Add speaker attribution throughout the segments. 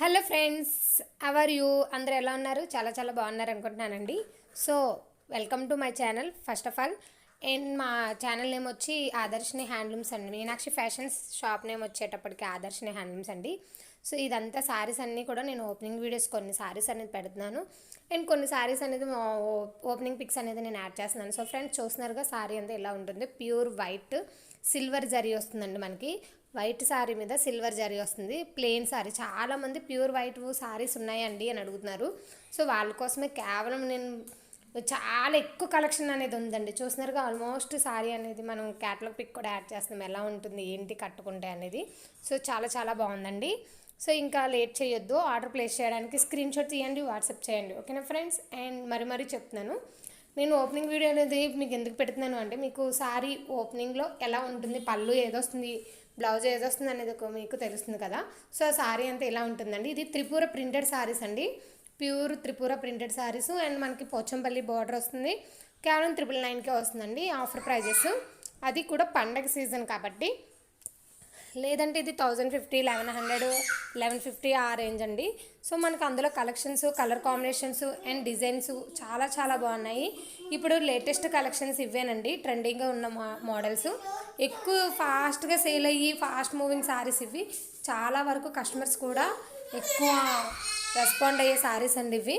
Speaker 1: Hello friends, hour you అందరూ ఎలా ఉన్నారు? చాలా చాలా బాగున్నారు అనుకుంటున్నానండి. So welcome to my channel. First of all మా ఛానల్ నేమ్ వచ్చి ఆదర్శిని హ్యాండ్లూమ్స్ అండి. మీనాక్షి ఫ్యాషన్స్ షాప్ నేమ్ వచ్చేటప్పటికి ఆదర్శిని హ్యాండ్లూమ్స్ అండి. సో ఇదంతా శారీస్ అన్నీ కూడా నేను ఓపెనింగ్ వీడియోస్ కొన్ని శారీస్ అనేది పెడుతున్నాను అండ్ కొన్ని శారీస్ అనేది ఓపెనింగ్ పిక్స్ అనేది నేను యాడ్ చేస్తున్నాను. సో ఫ్రెండ్స్ చూస్తున్నారుగా శారీ అంతా ఎలా ఉంటుంది. ప్యూర్ వైట్ సిల్వర్ జరీ వస్తుందండి. మనకి వైట్ శారీ మీద సిల్వర్ జరీ వస్తుంది. ప్లెయిన్ శారీ, చాలామంది ప్యూర్ వైట్ శారీస్ ఉన్నాయండి అని అడుగుతున్నారు. సో వాళ్ళ కోసమే కేవలం నేను చాలా ఎక్కువ కలెక్షన్ అనేది ఉందండి. చూస్తున్నారుగా ఆల్మోస్ట్ శారీ అనేది మనం క్యాటలాగ్ పిక్ కూడా యాడ్ చేస్తున్నాం, ఎలా ఉంటుంది ఏంటి కట్టుకుంటే అనేది. సో చాలా చాలా బాగుందండి. సో ఇంకా లేట్ చేయొద్దు, ఆర్డర్ ప్లేస్ చేయడానికి స్క్రీన్ షాట్ తీయండి, వాట్సాప్ చేయండి. ఓకేనా ఫ్రెండ్స్? అండ్ మరీ చెప్తున్నాను, నేను ఓపెనింగ్ వీడియో అనేది మీకు ఎందుకు పెడుతున్నాను అంటే, మీకు శారీ ఓపెనింగ్లో ఎలా ఉంటుంది, పళ్ళు ఏదొస్తుంది, బ్లౌజ్ ఏదొస్తుంది అనేది మీకు తెలుస్తుంది కదా. సో ఆ శారీ అంతా ఎలా ఉంటుందండి. ఇది త్రిపుర ప్రింటెడ్ శారీస్ అండి, pure Tripura printed saris. And మనకి పోచంపల్లి బార్డర్ వస్తుంది. కేవలం 999కే వస్తుందండి ఆఫర్ ప్రైజెస్. అది కూడా పండగ సీజన్ కాబట్టి. లేదంటే ఇది 1050, 1100, 1150 ఆ రేంజ్ అండి. సో మనకు అందులో collections, colour combinations and designs చాలా చాలా బాగున్నాయి. ఇప్పుడు లేటెస్ట్ కలెక్షన్స్ ఇవేనండి, ట్రెండింగ్గా ఉన్న మోడల్స్. ఎక్కువ ఫాస్ట్గా సేల్ అయ్యి ఫాస్ట్ మూవింగ్ శారీస్ ఇవి. చాలా వరకు కస్టమర్స్ కూడా ఎక్కువ రెస్పాండ్ అయ్యే శారీస్ అండి ఇవి.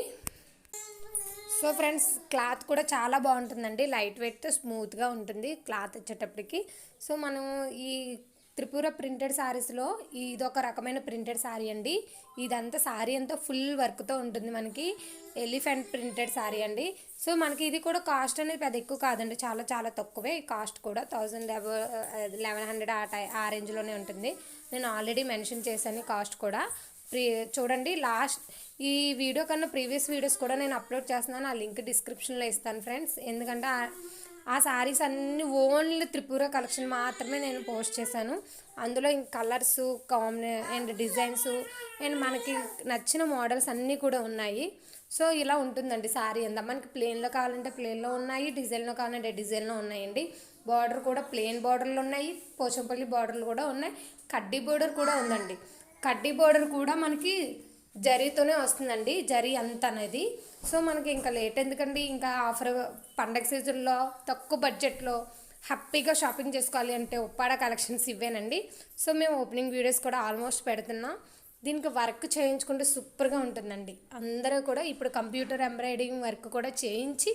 Speaker 1: సో ఫ్రెండ్స్, క్లాత్ కూడా చాలా బాగుంటుందండి, లైట్ వెయిట్ స్మూత్గా ఉంటుంది క్లాత్ వచ్చేటప్పటికి. సో మనం ఈ త్రిపుర ప్రింటెడ్ శారీస్లో ఇదొక రకమైన ప్రింటెడ్ శారీ అండి. ఇదంతా శారీ అంతా ఫుల్ వర్క్తో ఉంటుంది, మనకి ఎలిఫెంట్ ప్రింటెడ్ శారీ అండి. సో మనకి ఇది కూడా కాస్ట్ అనేది పెద్ద ఎక్కువ కాదండి, చాలా చాలా తక్కువే. కాస్ట్ కూడా 1100 ఆ రేంజ్లోనే ఉంటుంది. నేను ఆల్రెడీ మెన్షన్ చేశాను కాస్ట్ కూడా. చూడండి, లాస్ట్ ఈ వీడియో కన్నా ప్రీవియస్ వీడియోస్ కూడా నేను అప్లోడ్ చేస్తున్నాను, ఆ లింక్ డిస్క్రిప్షన్లో ఇస్తాను ఫ్రెండ్స్. ఎందుకంటే ఆ శారీస్ అన్నీ ఓన్లీ త్రిపుర కలెక్షన్ మాత్రమే నేను పోస్ట్ చేశాను. అందులో ఇంక కలర్స్ అండ్ డిజైన్స్ అండ్ మనకి నచ్చిన మోడల్స్ అన్నీ కూడా ఉన్నాయి. సో ఇలా ఉంటుందండి శారీ అంతా. మనకి ప్లెయిన్లో కావాలంటే ప్లెయిన్లో ఉన్నాయి, డిజైన్లో కావాలంటే డిజైన్లో ఉన్నాయండి. బార్డర్ కూడా ప్లెయిన్ బార్డర్లు ఉన్నాయి, పోచంపల్లి బార్డర్లు కూడా ఉన్నాయి, కడ్డీ బార్డర్ కూడా ఉందండి. కడ్డీ బార్డర్ కూడా మనకి జరీతోనే వస్తుందండి, జరీ అంత అనేది. సో మనకి ఇంకా లేట్ ఎందుకండి, ఇంకా ఆఫర్ పండగ సీజన్లో తక్కువ బడ్జెట్లో హ్యాపీగా షాపింగ్ చేసుకోవాలి అంటే ఉప్పాడ కలెక్షన్స్ ఇవేనండి. సో మేము ఓపెనింగ్ వీడియోస్ కూడా ఆల్మోస్ట్ పెడుతున్నాం. దీనికి వర్క్ చేయించుకుంటే సూపర్గా ఉంటుందండి. అందరూ కూడా ఇప్పుడు కంప్యూటర్ ఎంబ్రాయిడింగ్ వర్క్ కూడా చేయించి